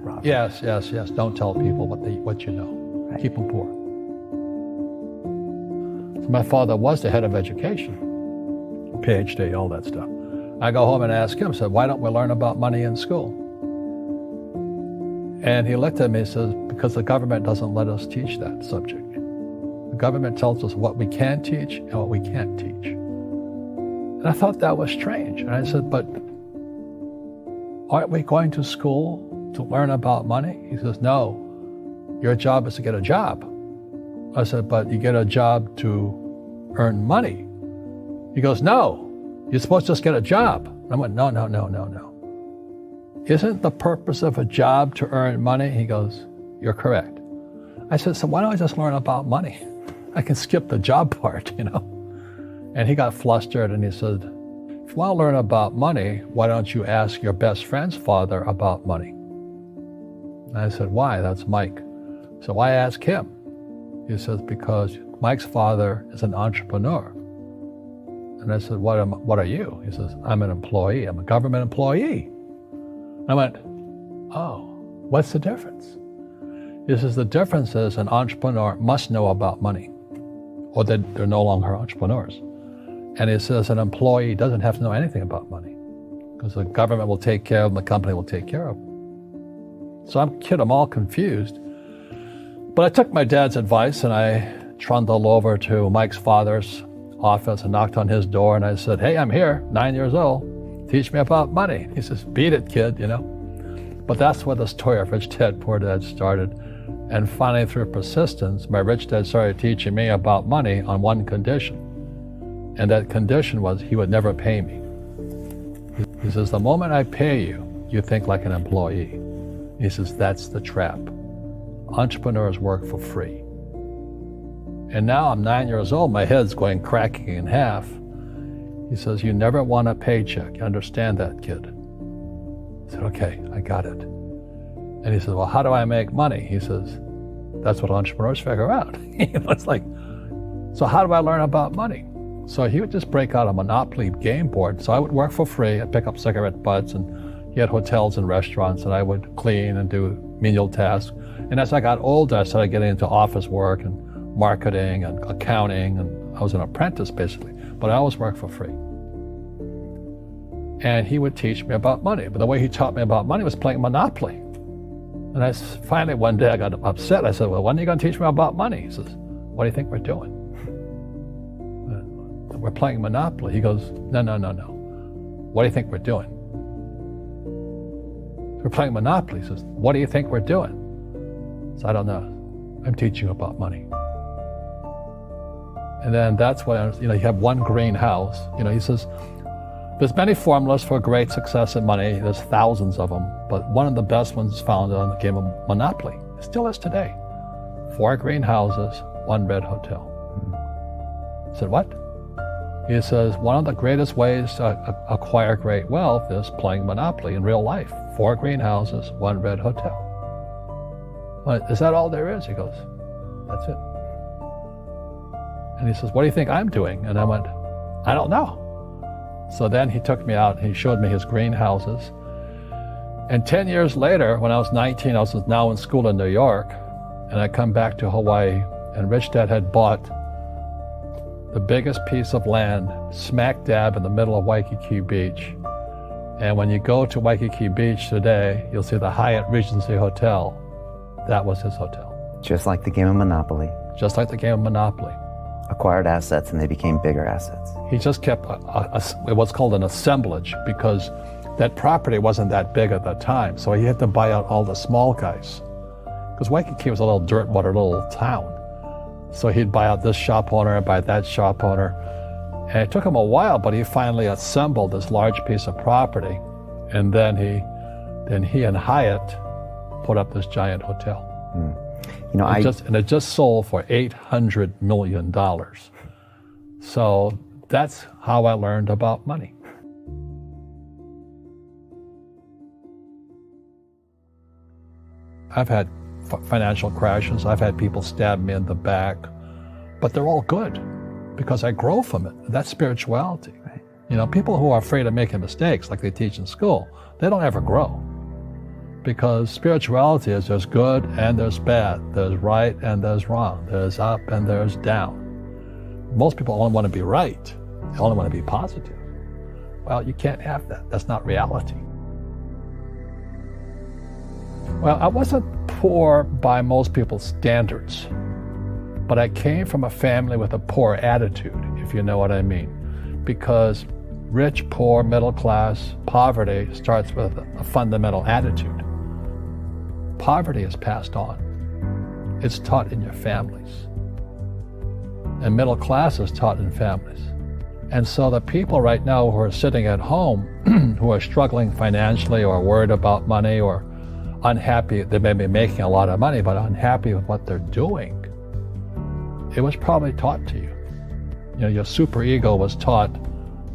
Robert. Yes. Don't tell people what you know. Right. Keep them poor. So my father was the head of education, PhD, all that stuff. I go home and ask him, said, why don't we learn about money in school? And he looked at me and says, because the government doesn't let us teach that subject. The government tells us what we can teach and what we can't teach. And I thought that was strange. And I said, but aren't we going to school to learn about money? He says, no, your job is to get a job. I said, but you get a job to earn money. He goes, no, you're supposed to just get a job. And I went, no. Isn't the purpose of a job to earn money? He goes, you're correct. I said, so why don't I just learn about money? I can skip the job part, And he got flustered and he said, if you want to learn about money, why don't you ask your best friend's father about money? And I said, why? That's Mike. So why ask him? He says, because Mike's father is an entrepreneur. And I said, what are you? He says, I'm an employee. I'm a government employee. I went, oh, what's the difference? He says, the difference is an entrepreneur must know about money, or they're no longer entrepreneurs. And he says an employee doesn't have to know anything about money, because the government will take care of them, the company will take care of them. So I'm all confused. But I took my dad's advice and I trundled over to Mike's father's office and knocked on his door and I said, hey, I'm here, 9 years old. Teach me about money. He says, beat it, kid, But that's where the story of Rich Dad, Poor Dad started. And finally, through persistence, my rich dad started teaching me about money on one condition. And that condition was he would never pay me. He says, the moment I pay you, you think like an employee. He says, that's the trap. Entrepreneurs work for free. And now I'm 9 years old, my head's cracking in half. He says, you never want a paycheck. You understand that, kid? I said, okay, I got it. And he says, well, how do I make money? He says, that's what entrepreneurs figure out. It's like, so how do I learn about money? So he would just break out a Monopoly game board. So I would work for free. I'd pick up cigarette butts and he had hotels and restaurants and I would clean and do menial tasks. And as I got older, I started getting into office work and marketing and accounting. And I was an apprentice basically, but I always worked for free. And he would teach me about money. But the way he taught me about money was playing Monopoly. And finally one day I got upset. I said, well, when are you going to teach me about money? He says, what do you think we're doing? We're playing Monopoly. He goes, no. What do you think we're doing? We're playing Monopoly. He says, what do you think we're doing? So I don't know. I'm teaching you about money. And then that's when, you have one greenhouse. He says, there's many formulas for great success in money. There's thousands of them. But one of the best ones is found on the game of Monopoly. It still is today. 4 greenhouses, 1 red hotel. I said, what? He says, one of the greatest ways to acquire great wealth is playing Monopoly in real life. 4 greenhouses, 1 red hotel. Well, is that all there is? He goes, that's it. And he says, what do you think I'm doing? And I went, I don't know. So then he took me out and he showed me his greenhouses. And 10 years later, when I was 19, I was now in school in New York, and I come back to Hawaii, and Rich Dad had bought the biggest piece of land smack dab in the middle of Waikiki Beach. And when you go to Waikiki Beach today, you'll see the Hyatt Regency Hotel. That was his hotel. Just like the game of Monopoly. Just like the game of Monopoly. Acquired assets and they became bigger assets. He just kept what's called an assemblage, because that property wasn't that big at that time. So he had to buy out all the small guys. Because Waikiki was a little dirtwater little town. So he'd buy out this shop owner and buy that shop owner. And it took him a while, but he finally assembled this large piece of property. And then he and Hyatt put up this giant hotel. And it just sold for $800 million. So that's how I learned about money. I've had financial crashes. I've had people stab me in the back, but they're all good because I grow from it. That's spirituality. Right. People who are afraid of making mistakes, like they teach in school, they don't ever grow. Because spirituality is there's good and there's bad, there's right and there's wrong, there's up and there's down. Most people only want to be right, they only want to be positive. Well, you can't have that. That's not reality. Well, I wasn't poor by most people's standards, but I came from a family with a poor attitude, if you know what I mean. Because rich, poor, middle class, poverty starts with a fundamental attitude. Poverty is passed on. It's taught in your families. And middle class is taught in families. And so the people right now who are sitting at home, who are struggling financially or worried about money or unhappy, they may be making a lot of money, but unhappy with what they're doing, it was probably taught to you. You know, your superego was taught,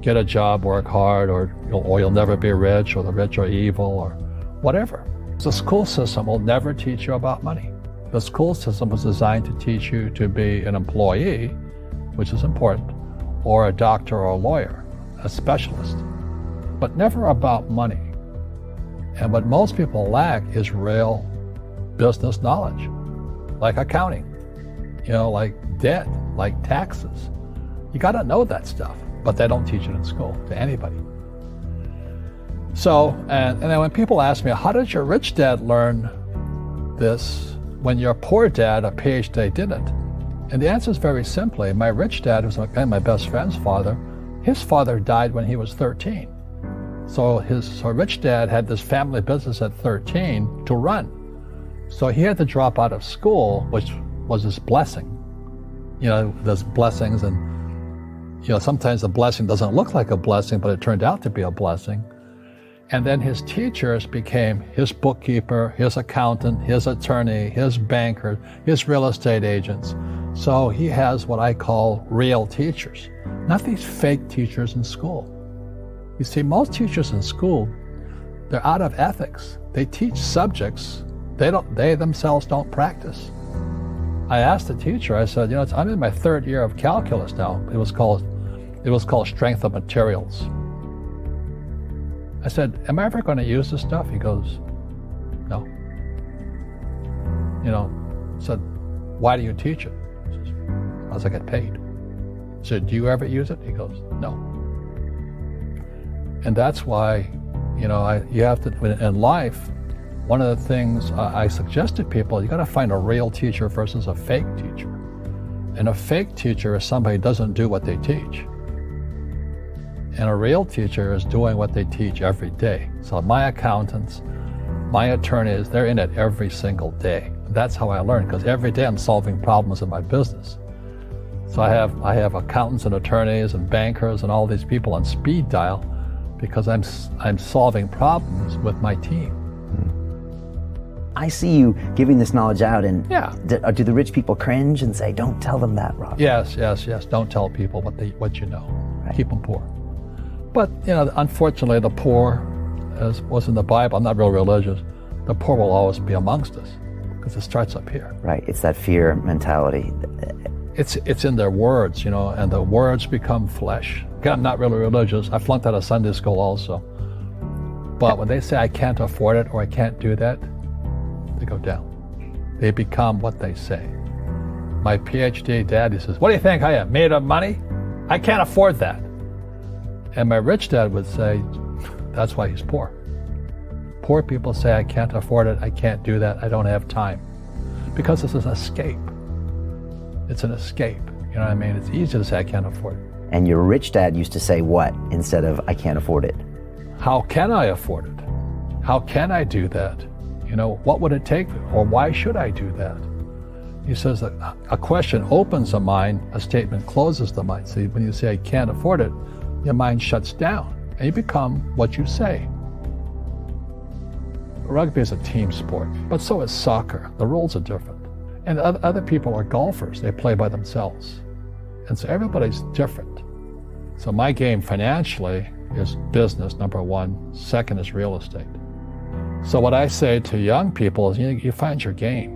get a job, work hard, or you'll never be rich, or the rich are evil, or whatever. The school system will never teach you about money. The school system was designed to teach you to be an employee, which is important, or a doctor or a lawyer, a specialist, but never about money. And what most people lack is real business knowledge, like accounting, like debt, like taxes. You got to know that stuff, but they don't teach it in school to anybody. So, and then when people ask me, how did your rich dad learn this when your poor dad, a PhD, didn't? And the answer is very simply, my rich dad, who's my best friend's father, his father died when he was 13. So his rich dad had this family business at 13 to run. So he had to drop out of school, which was his blessing. There's blessings, and sometimes the blessing doesn't look like a blessing, but it turned out to be a blessing. And then his teachers became his bookkeeper, his accountant, his attorney, his banker, his real estate agents. So he has what I call real teachers, not these fake teachers in school. You see, most teachers in school, they're out of ethics. They teach subjects they themselves don't practice. I asked the teacher, I said, I'm in my third year of calculus now. It was called strength of materials. I said, am I ever going to use this stuff? He goes, no. I said, why do you teach it? He says, because I get paid. I said, do you ever use it? He goes, no. And that's why, you have to, in life, one of the things I suggest to people, you got to find a real teacher versus a fake teacher. And a fake teacher is somebody who doesn't do what they teach. And a real teacher is doing what they teach every day. So my accountants, my attorneys, they're in it every single day. That's how I learn, because every day I'm solving problems in my business. So I have accountants and attorneys and bankers and all these people on speed dial because I'm solving problems with my team. I see you giving this knowledge out, and yeah. Do the rich people cringe and say, don't tell them that, Rob? Yes. Don't tell people what you know. Right. Keep them poor. But, unfortunately, the poor, as was in the Bible, I'm not real religious, the poor will always be amongst us because it starts up here. Right, it's that fear mentality. It's in their words, and the words become flesh. Again, I'm not really religious. I flunked out of Sunday school also. But when they say I can't afford it or I can't do that, they go down. They become what they say. My PhD daddy says, what do you think I am, made of money? I can't afford that. And my rich dad would say, that's why he's poor. Poor people say, I can't afford it, I can't do that, I don't have time. Because this is an escape. It's an escape, you know what I mean? It's easy to say, I can't afford it. And your rich dad used to say what instead of, I can't afford it? How can I afford it? How can I do that? What would it take, or why should I do that? He says that a question opens the mind, a statement closes the mind. See, when you say, I can't afford it, your mind shuts down, and you become what you say. Rugby is a team sport, but so is soccer. The rules are different. And other people are golfers. They play by themselves. And so everybody's different. So my game financially is business, number one. Second is real estate. So what I say to young people is, you find your game.